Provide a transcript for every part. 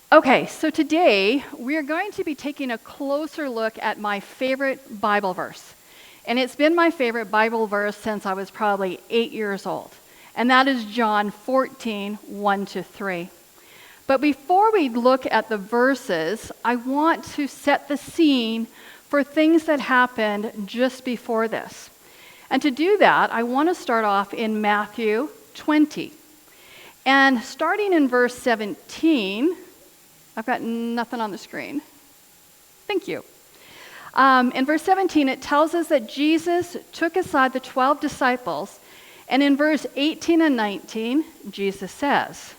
Okay, so today we are going to be taking a closer look at my favorite Bible verse. And it's been my favorite Bible verse since I was probably 8 years old. And that is John 14, 1-3. But before we look at the verses, I want to set the scene for things that happened just before this. And to do that, I want to start off in Matthew 20. And starting in verse 17, I've got nothing on the screen. Thank you. In verse 17, it tells us that Jesus took aside the 12 disciples, and in verse 18 and 19, Jesus says,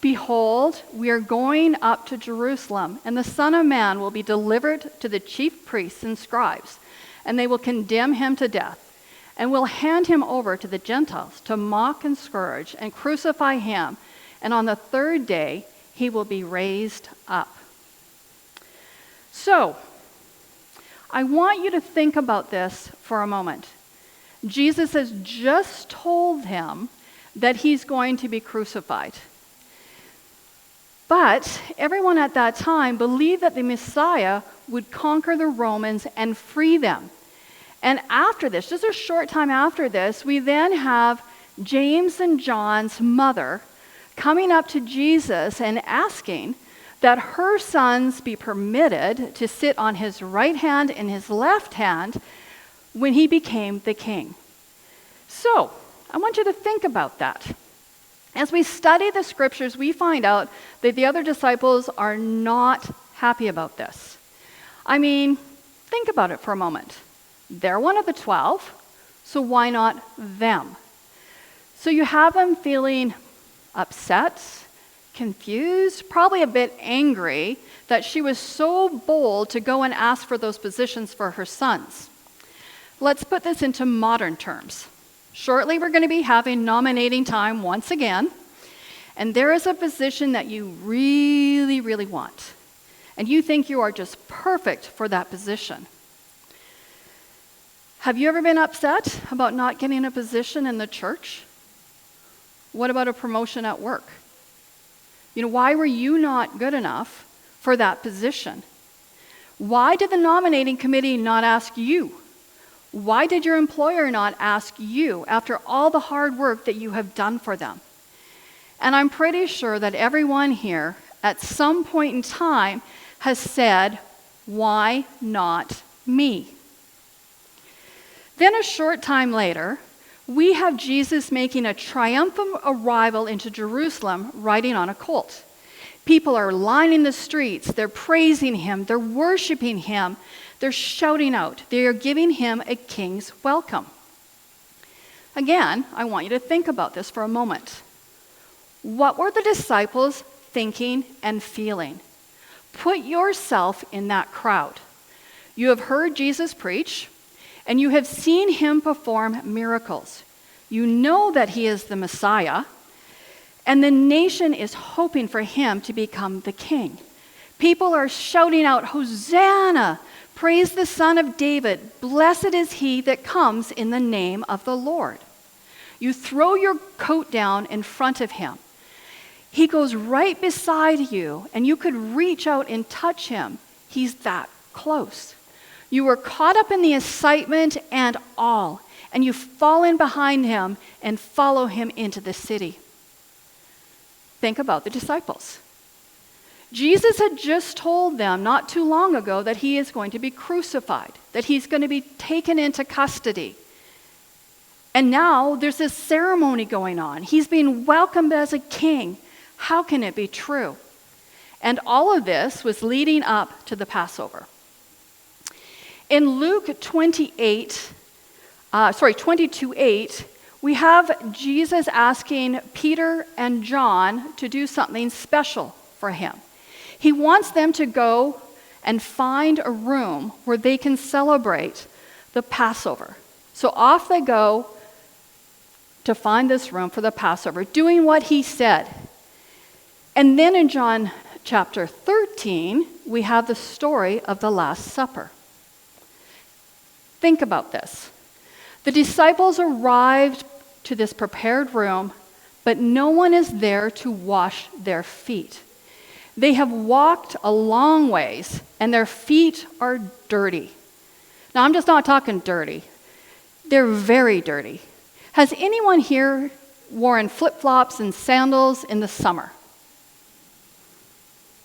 "Behold, we are going up to Jerusalem, and the Son of Man will be delivered to the chief priests and scribes, and they will condemn him to death, and will hand him over to the Gentiles to mock and scourge and crucify him, and on the third day he will be raised up." So, I want you to think about this for a moment. Jesus has just told him that he's going to be crucified. But everyone at that time believed that the Messiah would conquer the Romans and free them. And after this, just a short time after this, we then have James and John's mother coming up to Jesus and asking that her sons be permitted to sit on his right hand and his left hand when he became the king. So, I want you to think about that. As we study the scriptures, we find out that the other disciples are not happy about this. I mean, think about it for a moment. They're one of the 12, so why not them? So you have them feeling upset, confused, probably a bit angry that she was so bold to go and ask for those positions for her sons. Let's put this into modern terms. Shortly, we're going to be having nominating time once again, and there is a position that you really, really want, and you think you are just perfect for that position. Have you ever been upset about not getting a position in the church? What about a promotion at work? Why were you not good enough for that position? Why did the nominating committee not ask you? Why did your employer not ask you after all the hard work that you have done for them? And I'm pretty sure that everyone here at some point in time has said, "Why not me?" Then a short time later, we have Jesus making a triumphant arrival into Jerusalem riding on a colt. People are lining the streets, they're praising him, they're worshiping him, they're shouting out, they are giving him a king's welcome. Again, I want you to think about this for a moment. What were the disciples thinking and feeling? Put yourself in that crowd. You have heard Jesus preach, and you have seen him perform miracles. You know that he is the Messiah, and the nation is hoping for him to become the king. People are shouting out, "Hosanna! Praise the Son of David! Blessed is he that comes in the name of the Lord." You throw your coat down in front of him. He goes right beside you, and you could reach out and touch him. He's that close. You were caught up in the excitement and awe, and you fall in behind him and follow him into the city. Think about the disciples. Jesus had just told them not too long ago that he is going to be crucified, that he's going to be taken into custody. And now there's this ceremony going on. He's being welcomed as a king. How can it be true? And all of this was leading up to the Passover. In Luke 22:8, we have Jesus asking Peter and John to do something special for him. He wants them to go and find a room where they can celebrate the Passover. So off they go to find this room for the Passover, doing what he said. And then in John chapter 13, we have the story of the Last Supper. Think about this. The disciples arrived to this prepared room. but no one is there to wash their feet. They have walked a long ways, and their feet are dirty. Now, I'm just not talking dirty. They're very dirty. Has anyone here worn flip-flops and sandals in the summer?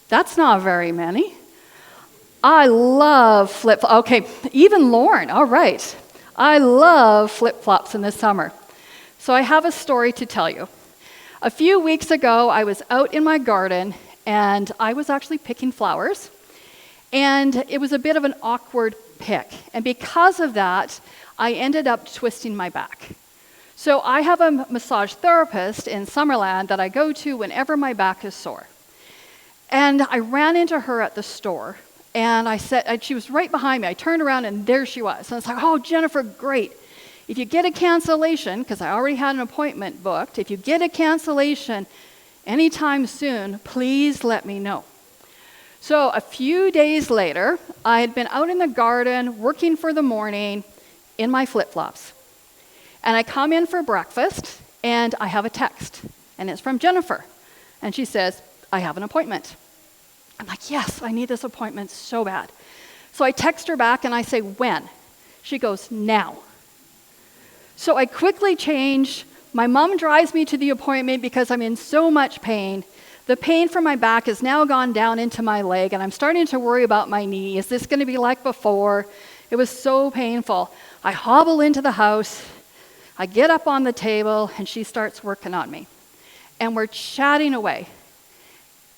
That's not very many. I love flip-flops. Okay, even Lauren, all right. I love flip-flops in the summer. So I have a story to tell you. A few weeks ago, I was out in my garden, and I was actually picking flowers. And it was a bit of an awkward pick. And because of that, I ended up twisting my back. So I have a massage therapist in Summerland that I go to whenever my back is sore. And I ran into her at the store, and she was right behind me. I turned around, and there she was. And I was like, oh, Jennifer, great. If you get a cancellation, because I already had an appointment booked, if you get a cancellation anytime soon, please let me know. So a few days later, I had been out in the garden working for the morning in my flip-flops. And I come in for breakfast, and I have a text, and it's from Jennifer. And she says, I have an appointment. I'm like, yes, I need this appointment so bad. So I text her back, and I say, when? She goes, now. So I quickly change. My mom drives me to the appointment because I'm in so much pain. The pain from my back has now gone down into my leg, and I'm starting to worry about my knee. Is this going to be like before? It was so painful. I hobble into the house. I get up on the table, and she starts working on me. And we're chatting away.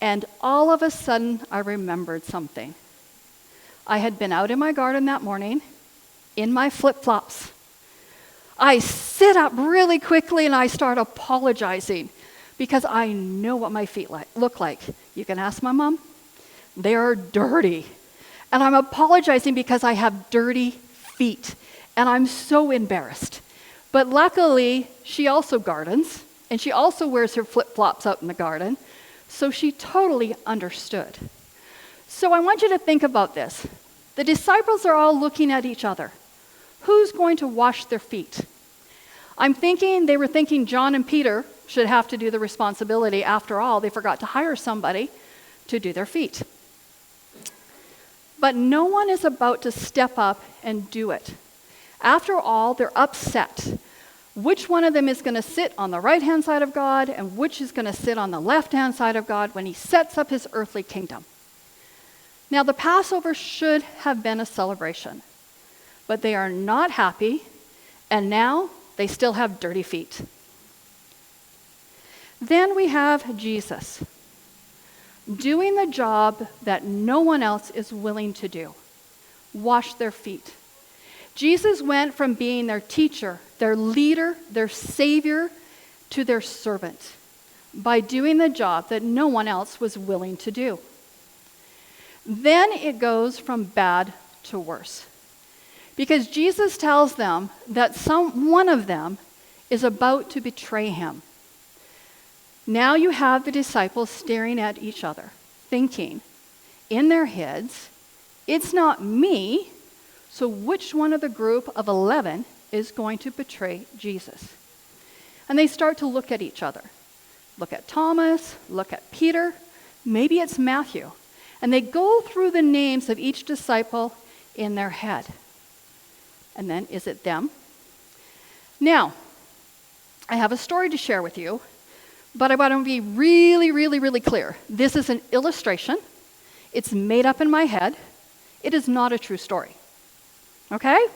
And all of a sudden, I remembered something. I had been out in my garden that morning in my flip-flops. I sit up really quickly, and I start apologizing because I know what my feet look like. You can ask my mom. They're dirty. And I'm apologizing because I have dirty feet, and I'm so embarrassed. But luckily, she also gardens, and she also wears her flip-flops out in the garden, so she totally understood. So I want you to think about this. The disciples are all looking at each other. Who's going to wash their feet? They were thinking John and Peter should have to do the responsibility. After all, they forgot to hire somebody to do their feet. But no one is about to step up and do it. After all, they're upset. Which one of them is going to sit on the right-hand side of God, and which is going to sit on the left-hand side of God when he sets up his earthly kingdom? Now, the Passover should have been a celebration, but they are not happy, and now they still have dirty feet. Then we have Jesus doing the job that no one else is willing to do: wash their feet. Jesus went from being their teacher, their leader, their savior, to their servant by doing the job that no one else was willing to do. Then it goes from bad to worse, because Jesus tells them that one of them is about to betray him. Now you have the disciples staring at each other, thinking in their heads, it's not me, so which one of the group of 11 is going to betray Jesus? And they start to look at each other. Look at Thomas, look at Peter, maybe it's Matthew. And they go through the names of each disciple in their head. And then, is it them? Now, I have a story to share with you, but I want to be really, really, really clear. This is an illustration. It's made up in my head. It is not a true story. Okay?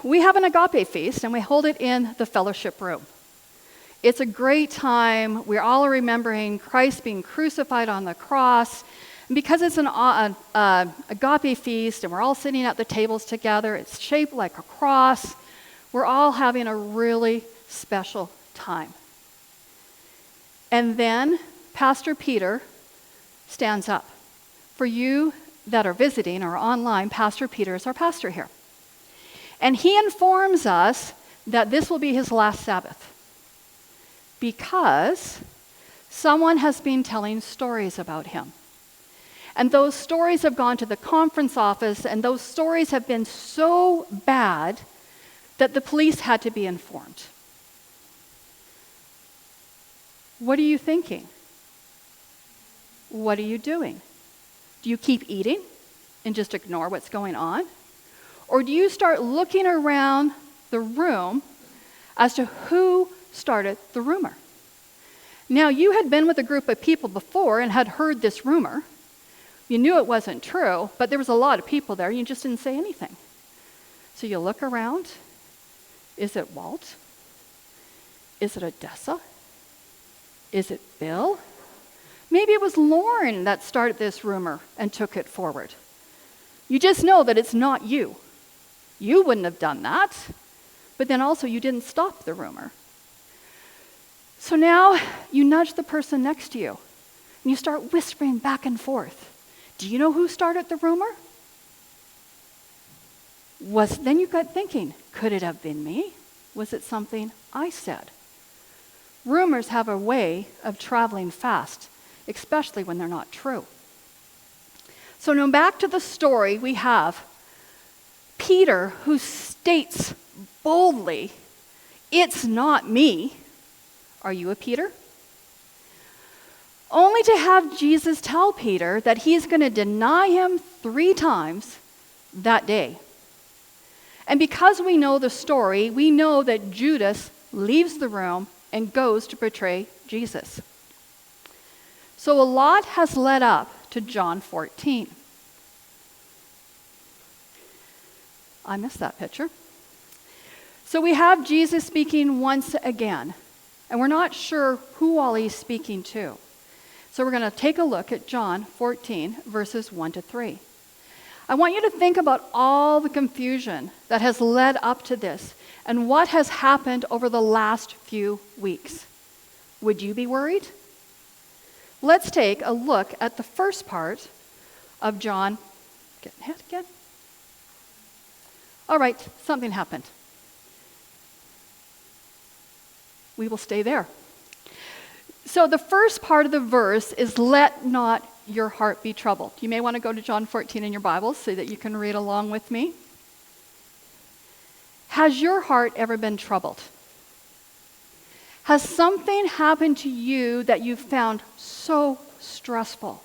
We have an agape feast, and we hold it in the fellowship room. It's a great time. We're all remembering Christ being crucified on the cross. And because it's an agape feast, and we're all sitting at the tables together, it's shaped like a cross. We're all having a really special time. And then Pastor Peter stands up. For you that are visiting or online, Pastor Peter is our pastor here. And he informs us that this will be his last Sabbath, because someone has been telling stories about him. And those stories have gone to the conference office, and those stories have been so bad that the police had to be informed. What are you thinking? What are you doing? Do you keep eating and just ignore what's going on? Or do you start looking around the room as to who started the rumor? Now, you had been with a group of people before and had heard this rumor. You knew it wasn't true, but there was a lot of people there. You just didn't say anything. So you look around. Is it Walt? Is it Odessa? Is it Bill? Maybe it was Lauren that started this rumor and took it forward. You just know that it's not you. You wouldn't have done that. But then also you didn't stop the rumor. So now you nudge the person next to you and you start whispering back and forth. Do you know who started the rumor? Then you got thinking, could it have been me? Was it something I said? Rumors have a way of traveling fast, especially when they're not true. So now back to the story, we have Peter who states boldly, it's not me. Are you a Peter? Only to have Jesus tell Peter that he's going to deny him 3 times that day. And because we know the story, we know that Judas leaves the room and goes to betray Jesus. So a lot has led up to John 14. I missed that picture. So we have Jesus speaking once again, and we're not sure who all he's speaking to. So we're going to take a look at John 14, verses 1 to 3. I want you to think about all the confusion that has led up to this and what has happened over the last few weeks. Would you be worried? Let's take a look at the first part of John. Getting ahead again? All right, something happened. We will stay there. So the first part of the verse is, let not your heart be troubled. You may want to go to John 14 in your Bibles so that you can read along with me. Has your heart ever been troubled? Has something happened to you that you found so stressful?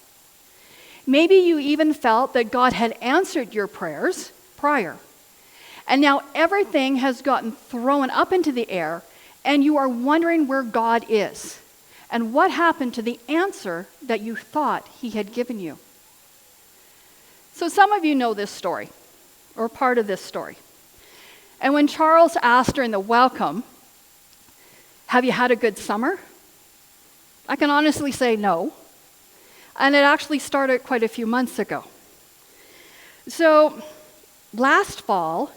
Maybe you even felt that God had answered your prayers prior. And now everything has gotten thrown up into the air, and you are wondering where God is and what happened to the answer that you thought he had given you. So some of you know this story, or part of this story. And when Charles asked during the welcome, have you had a good summer? I can honestly say no. And it actually started quite a few months ago. So last fall,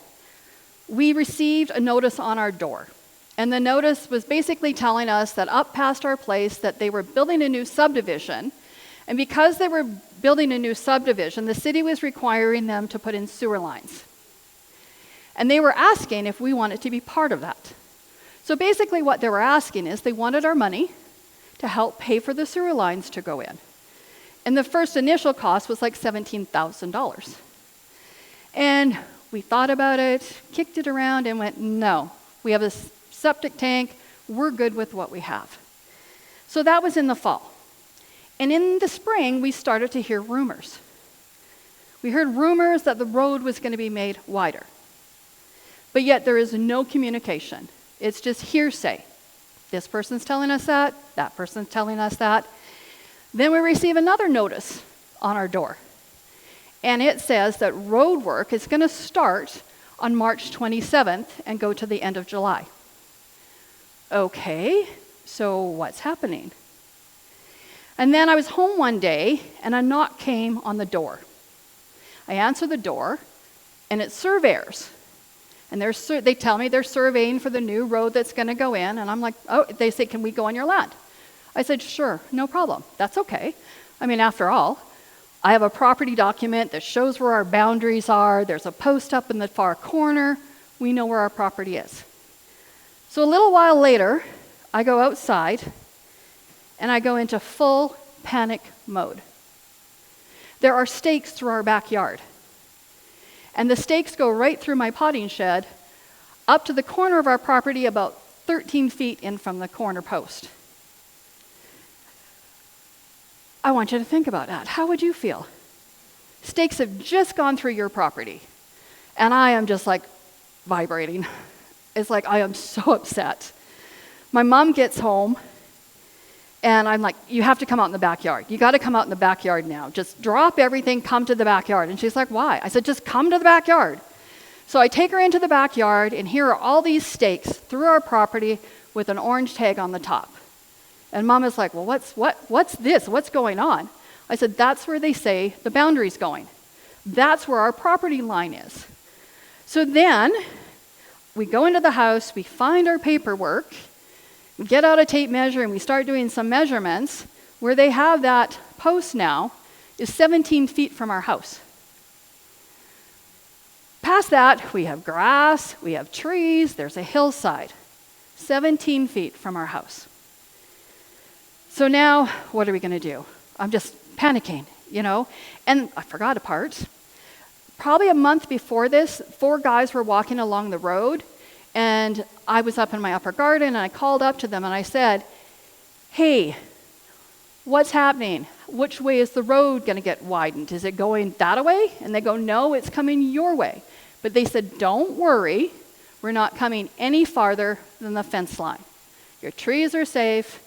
we received a notice on our door. And the notice was basically telling us that up past our place that they were building a new subdivision. And because they were building a new subdivision, the city was requiring them to put in sewer lines. And they were asking if we wanted to be part of that. So basically what they were asking is they wanted our money to help pay for the sewer lines to go in. And the first initial cost was like $17,000. And we thought about it, kicked it around, and went, no, we have a septic tank, we're good with what we have. So that was in the fall. And in the spring, we started to hear rumors. We heard rumors that the road was going to be made wider. But yet there is no communication. It's just hearsay. This person's telling us that person's telling us that. Then we receive another notice on our door. And it says that road work is going to start on March 27th and go to the end of July. Okay, so what's happening? And then I was home one day, and a knock came on the door. I answer the door, and it's surveyors. And they tell me they're surveying for the new road that's going to go in, and I'm like, oh, they say, can we go on your land? I said, sure, no problem. That's okay. I mean, after all, I have a property document that shows where our boundaries are. There's a post up in the far corner. We know where our property is. So a little while later, I go outside, and I go into full panic mode. There are stakes through our backyard. And the stakes go right through my potting shed, up to the corner of our property, about 13 feet in from the corner post. I want you to think about that. How would you feel? Stakes have just gone through your property, and I am just like vibrating. It's like I am so upset. My mom gets home, and I'm like, you have to come out in the backyard. You got to come out in the backyard now. Just drop everything, come to the backyard. And she's like, why? I said, just come to the backyard. So I take her into the backyard, and here are all these stakes through our property with an orange tag on the top. And Mom is like, well, what's this? What's going on? I said, that's where they say the boundary's going. That's where our property line is. So then we go into the house, we find our paperwork, we get out a tape measure, and we start doing some measurements. Where they have that post now is 17 feet from our house. Past that, we have grass, we have trees, there's a hillside. 17 feet from our house. So now, what are we going to do? I'm just panicking, And I forgot a part. Probably a month before this, 4 guys were walking along the road, and I was up in my upper garden, and I called up to them, and I said, hey, what's happening? Which way is the road going to get widened? Is it going that way? And they go, no, it's coming your way. But they said, don't worry, we're not coming any farther than the fence line. Your trees are safe,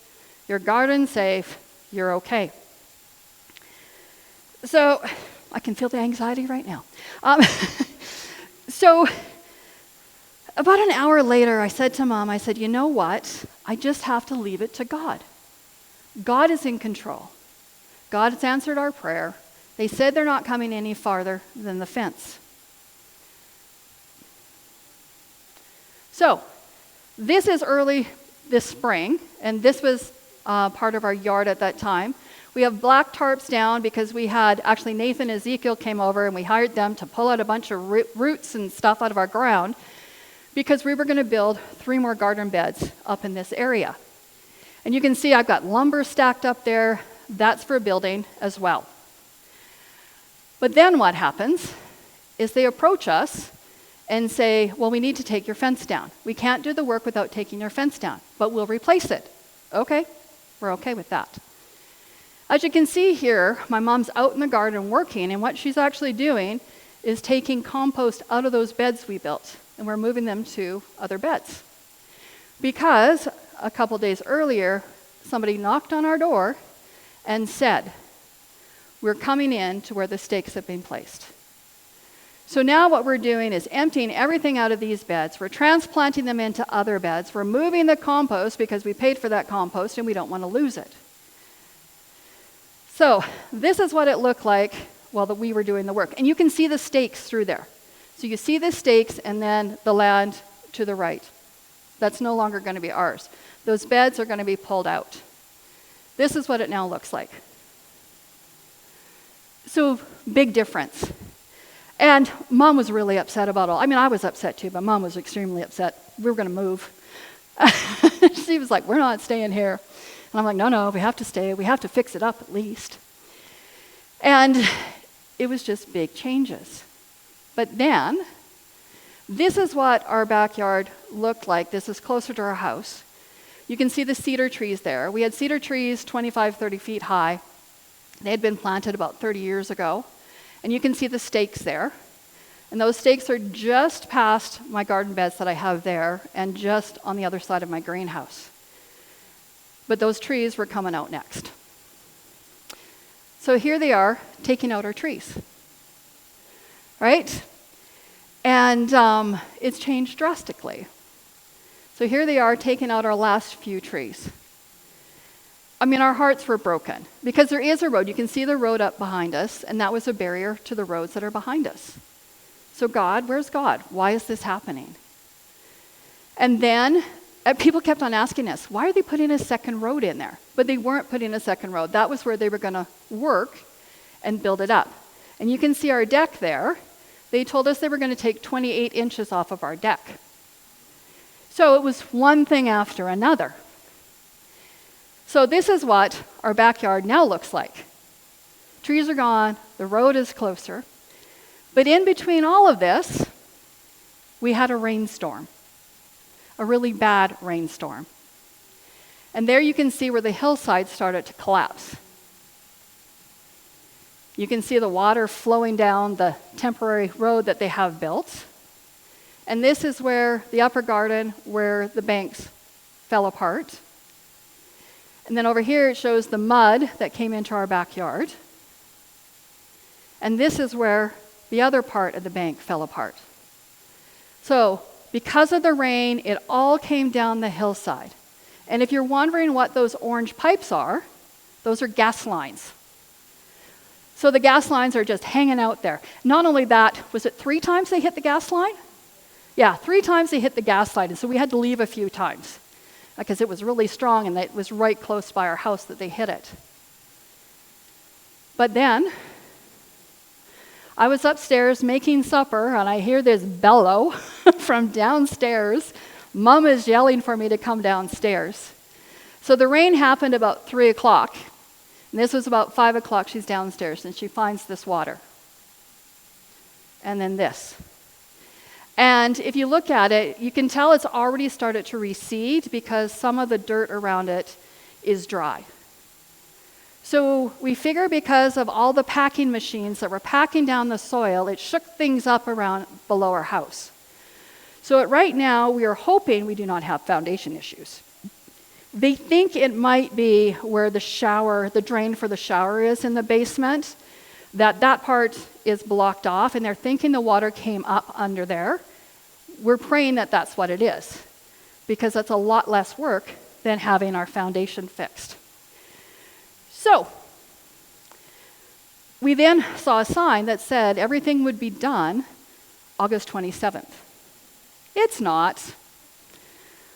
your garden's safe, you're okay. So, I can feel the anxiety right now. So, about an hour later, I said to Mom, I said, you know what? I just have to leave it to God. God is in control. God has answered our prayer. They said they're not coming any farther than the fence. So, this is early this spring, and this was part of our yard at that time. We have black tarps down because we had, actually Nathan and Ezekiel came over and we hired them to pull out a bunch of roots and stuff out of our ground because we were going to build 3 more garden beds up in this area. And you can see I've got lumber stacked up there. That's for building as well. But then what happens is they approach us and say, well, we need to take your fence down. We can't do the work without taking your fence down, but we'll replace it. Okay, we're okay with that. As you can see here, my mom's out in the garden working, and what she's actually doing is taking compost out of those beds we built, and we're moving them to other beds. Because a couple days earlier, somebody knocked on our door and said, we're coming in to where the stakes have been placed. So now what we're doing is emptying everything out of these beds. We're transplanting them into other beds. We're moving the compost because we paid for that compost and we don't want to lose it. So this is what it looked like while we were doing the work. And you can see the stakes through there. So you see the stakes and then the land to the right. That's no longer going to be ours. Those beds are going to be pulled out. This is what it now looks like. So big difference. And Mom was really upset about all. I mean, I was upset too, but Mom was extremely upset. We were going to move. She was like, we're not staying here. And I'm like, no, we have to stay. We have to fix it up at least. And it was just big changes. But then, this is what our backyard looked like. This is closer to our house. You can see the cedar trees there. We had cedar trees 25, 30 feet high. They had been planted about 30 years ago. And you can see the stakes there. And those stakes are just past my garden beds that I have there and just on the other side of my greenhouse. But those trees were coming out next. So here they are, taking out our trees. Right? And it's changed drastically. So here they are, taking out our last few trees. I mean, our hearts were broken because there is a road. You can see the road up behind us, and that was a barrier to the roads that are behind us. So God, where's God? Why is this happening? And then people kept on asking us, why are they putting a second road in there? But they weren't putting a second road. That was where they were going to work and build it up. And you can see our deck there. They told us they were going to take 28 inches off of our deck. So it was one thing after another. So this is what our backyard now looks like. Trees are gone, the road is closer. But in between all of this, we had a rainstorm, a really bad rainstorm. And there you can see where the hillside started to collapse. You can see the water flowing down the temporary road that they have built. And this is where the upper garden, where the banks fell apart. And then over here it shows the mud that came into our backyard. And this is where the other part of the bank fell apart. So, because of the rain, it all came down the hillside. And if you're wondering what those orange pipes are, those are gas lines. So the gas lines are just hanging out there. Not only that, was it 3 times they hit the gas line? Yeah, 3 times they hit the gas line, and so we had to leave a few times because it was really strong and it was right close by our house that they hit it. But then, I was upstairs making supper, and I hear this bellow from downstairs. Mom is yelling for me to come downstairs. So the rain happened about 3 o'clock. And this was about 5 o'clock. She's downstairs, and she finds this water. And then this. And if you look at it, you can tell it's already started to recede because some of the dirt around it is dry. So we figure because of all the packing machines that were packing down the soil, it shook things up around below our house. So right now, we are hoping we do not have foundation issues. They think it might be where the drain for the shower is in the basement, that part is blocked off, and they're thinking the water came up under there. We're praying that that's what it is, because that's a lot less work than having our foundation fixed. So, we then saw a sign that said everything would be done August 27th. It's not.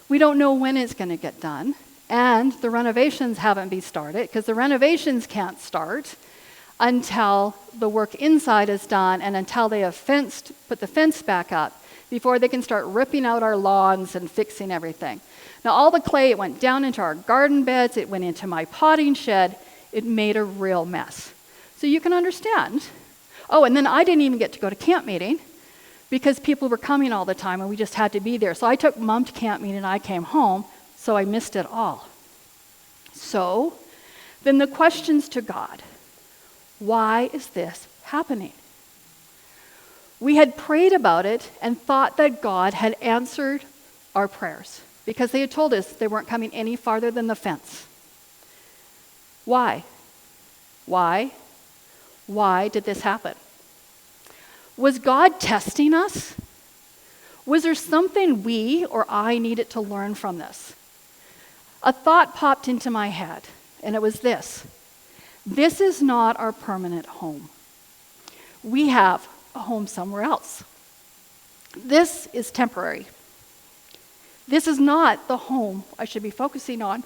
We don't know when it's going to get done. And the renovations haven't been started because the renovations can't start until the work inside is done and until they have put the fence back up before they can start ripping out our lawns and fixing everything. Now, all the clay, it went down into our garden beds, it went into my potting shed, it made a real mess. So you can understand. Oh, and then I didn't even get to go to camp meeting because people were coming all the time and we just had to be there. So I took Mom to camp meeting and I came home. So I missed it all. So, then the questions to God. Why is this happening? We had prayed about it and thought that God had answered our prayers because they had told us they weren't coming any farther than the fence. Why? Why? Why did this happen? Was God testing us? Was there something we or I needed to learn from this? A thought popped into my head, and it was this. This is not our permanent home. We have a home somewhere else. This is temporary. This is not the home I should be focusing on.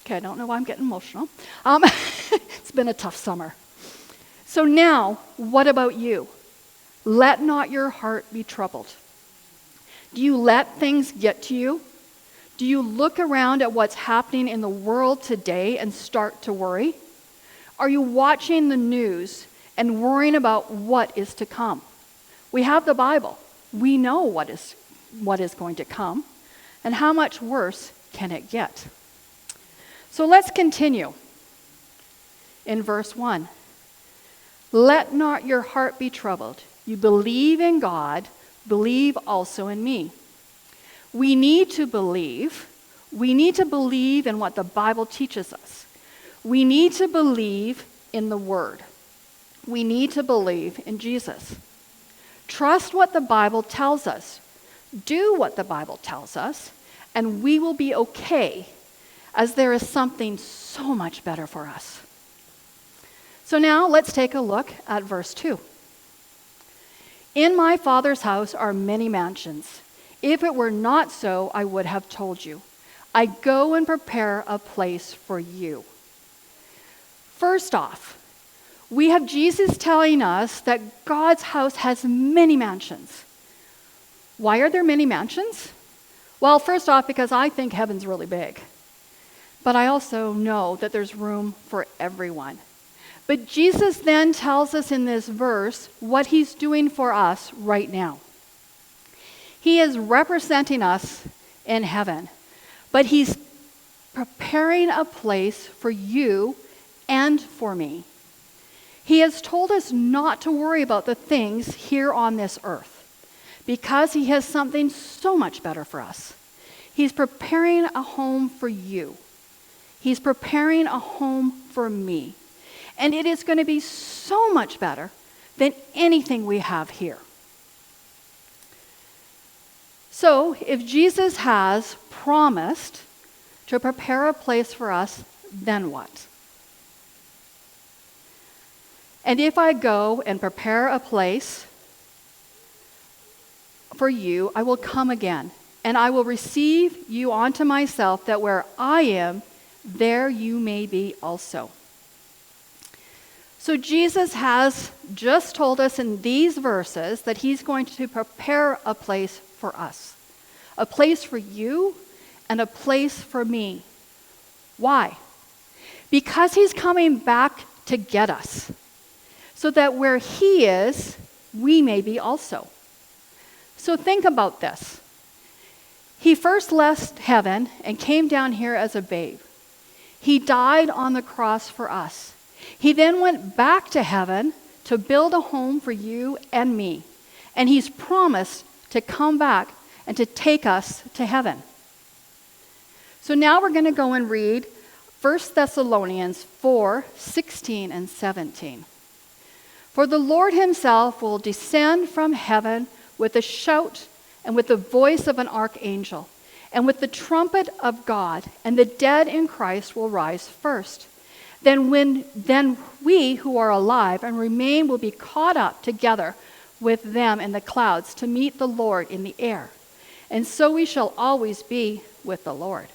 Okay, I don't know why I'm getting emotional. It's been a tough summer. So now, what about you? Let not your heart be troubled. Do you let things get to you? Do you look around at what's happening in the world today and start to worry? Are you watching the news and worrying about what is to come? We have the Bible. We know what is going to come. And how much worse can it get? So let's continue in verse 1. Let not your heart be troubled. You believe in God, believe also in me. We need to believe. We need to believe in what the Bible teaches us. We need to believe in the Word. We need to believe in Jesus. Trust what the Bible tells us. Do what the Bible tells us, and we will be okay, as there is something so much better for us. So now let's take a look at verse 2. In my Father's house are many mansions. If it were not so, I would have told you. I go and prepare a place for you. First off, we have Jesus telling us that God's house has many mansions. Why are there many mansions? Well, first off, because I think heaven's really big. But I also know that there's room for everyone. But Jesus then tells us in this verse what he's doing for us right now. He is representing us in heaven, but he's preparing a place for you and for me. He has told us not to worry about the things here on this earth because he has something so much better for us. He's preparing a home for you. He's preparing a home for me. And it is going to be so much better than anything we have here. So, if Jesus has promised to prepare a place for us, then what? And if I go and prepare a place for you, I will come again, and I will receive you onto myself, that where I am, there you may be also. So Jesus has just told us in these verses that he's going to prepare a place for us. A place for you and a place for me. Why? Because he's coming back to get us, so that where he is, we may be also. So think about this. He first left heaven and came down here as a babe. He died on the cross for us. He then went back to heaven to build a home for you and me. And he's promised to come back and to take us to heaven. So now we're going to go and read 1 Thessalonians 4:16 and 17. For the Lord himself will descend from heaven with a shout and with the voice of an archangel and with the trumpet of God, and the dead in Christ will rise first. Then we who are alive and remain will be caught up together with them in the clouds to meet the Lord in the air. And so we shall always be with the Lord.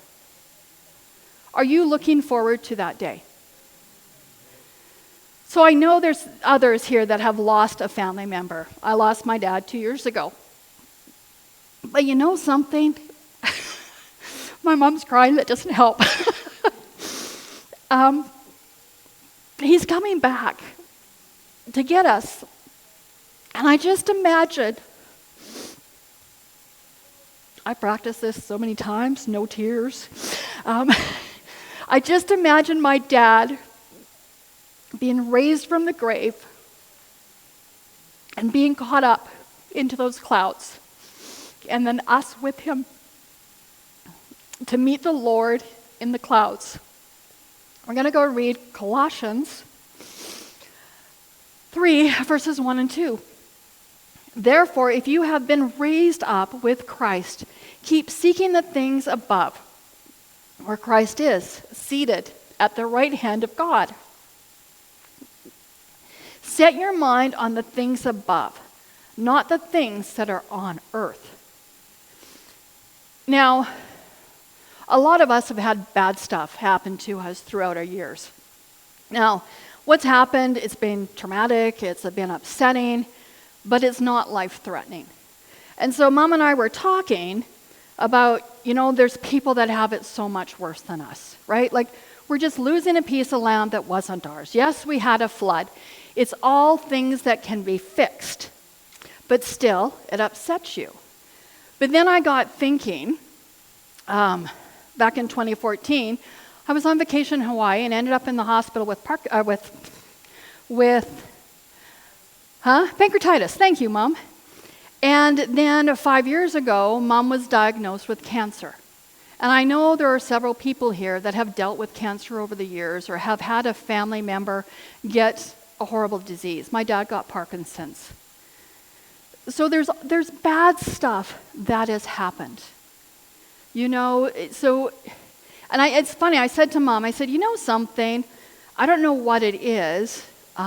Are you looking forward to that day? So I know there's others here that have lost a family member. I lost my dad 2 years ago. But you know something? My mom's crying, that doesn't help. He's coming back to get us. And I just imagine, I practiced this so many times, no tears. I just imagine my dad being raised from the grave and being caught up into those clouds, and then us with him to meet the Lord in the clouds. We're going to go read Colossians 3, verses 1 and 2. Therefore, if you have been raised up with Christ, keep seeking the things above, where Christ is, seated at the right hand of God. Set your mind on the things above, not the things that are on earth. Now, a lot of us have had bad stuff happen to us throughout our years. Now, what's happened, it's been traumatic, it's been upsetting, but it's not life-threatening. And so Mom and I were talking about, there's people that have it so much worse than us, right? Like, we're just losing a piece of land that wasn't ours. Yes, we had a flood. It's all things that can be fixed, but still, it upsets you. But then I got thinking, back in 2014, I was on vacation in Hawaii and ended up in the hospital with pancreatitis. Thank you, Mom. And then 5 years ago, Mom was diagnosed with cancer. And I know there are several people here that have dealt with cancer over the years or have had a family member get a horrible disease. My dad got Parkinson's. So there's bad stuff that has happened. It's funny, I said to Mom, I said, something, I don't know what it is.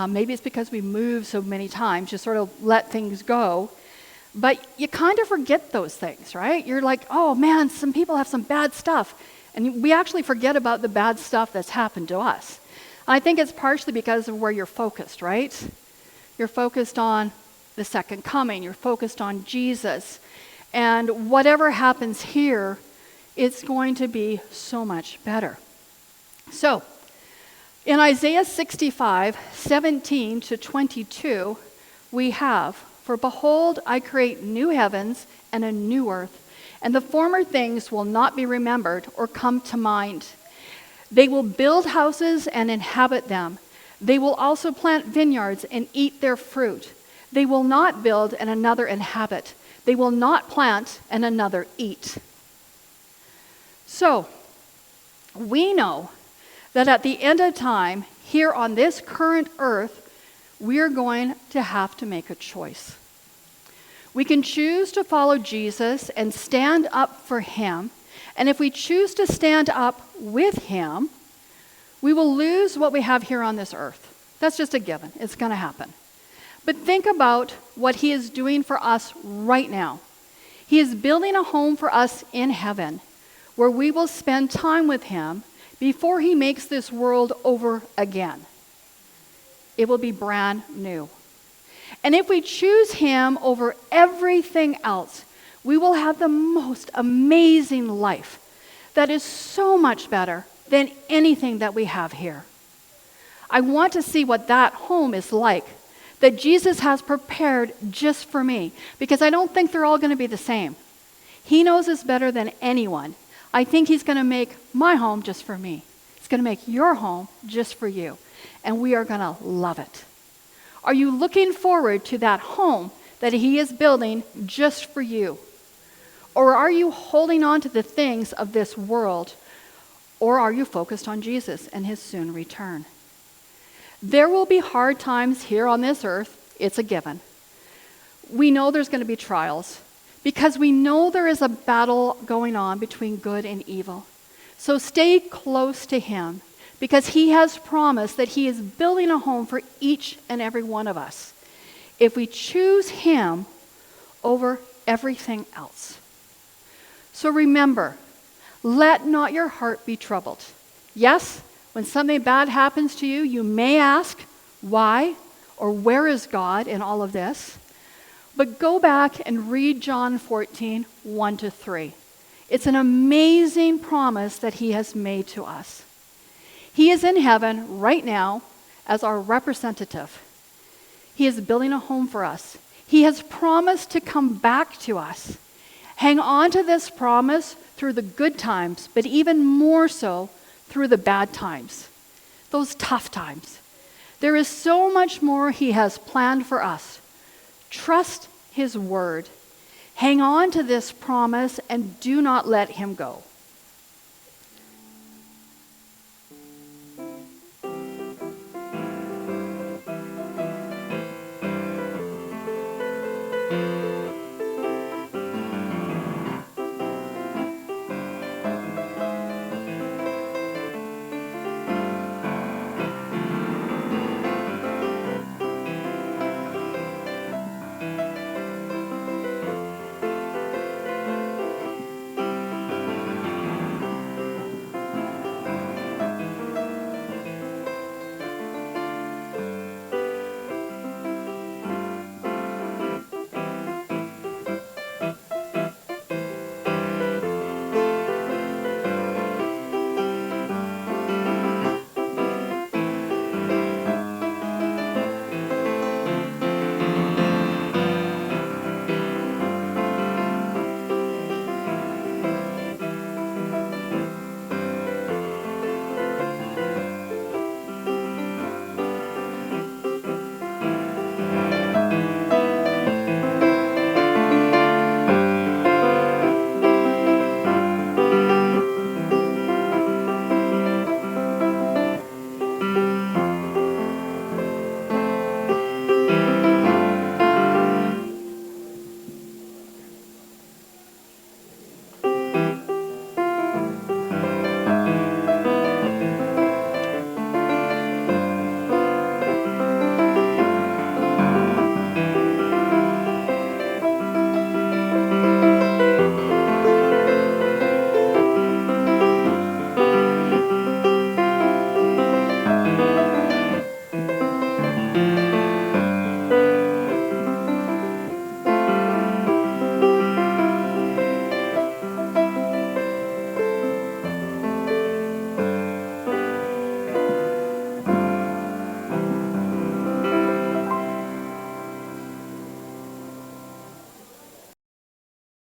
Maybe it's because we move so many times, just sort of let things go. But you kind of forget those things, right? You're like, oh man, some people have some bad stuff. And we actually forget about the bad stuff that's happened to us. I think it's partially because of where you're focused, right? You're focused on the second coming. You're focused on Jesus. And whatever happens here, it's going to be so much better. So, in Isaiah 65, 17 to 22, we have, for behold, I create new heavens and a new earth, and the former things will not be remembered or come to mind. They will build houses and inhabit them. They will also plant vineyards and eat their fruit. They will not build and another inhabit. They will not plant and another eat. So, we know that at the end of time, here on this current earth, we're going to have to make a choice. We can choose to follow Jesus and stand up for him. And if we choose to stand up with him, we will lose what we have here on this earth. That's just a given. It's going to happen. But think about what he is doing for us right now. He is building a home for us in heaven where we will spend time with him before he makes this world over again. It will be brand new. And if we choose him over everything else, we will have the most amazing life that is so much better than anything that we have here. I want to see what that home is like that Jesus has prepared just for me, because I don't think they're all going to be the same. He knows us better than anyone. I think he's going to make my home just for me. He's going to make your home just for you, and we are going to love it. Are you looking forward to that home that he is building just for you? Or are you holding on to the things of this world? Or are you focused on Jesus and his soon return? There will be hard times here on this earth. It's a given. We know there's going to be trials because we know there is a battle going on between good and evil. So stay close to him because he has promised that he is building a home for each and every one of us if we choose him over everything else. So remember, let not your heart be troubled. Yes, when something bad happens to you, you may ask, why? Or where is God in all of this? But go back and read John 14, 1-3. It's an amazing promise that he has made to us. He is in heaven right now as our representative. He is building a home for us. He has promised to come back to us. Hang on to this promise through the good times, but even more so through the bad times, those tough times. There is so much more he has planned for us. Trust his word. Hang on to this promise and do not let him go.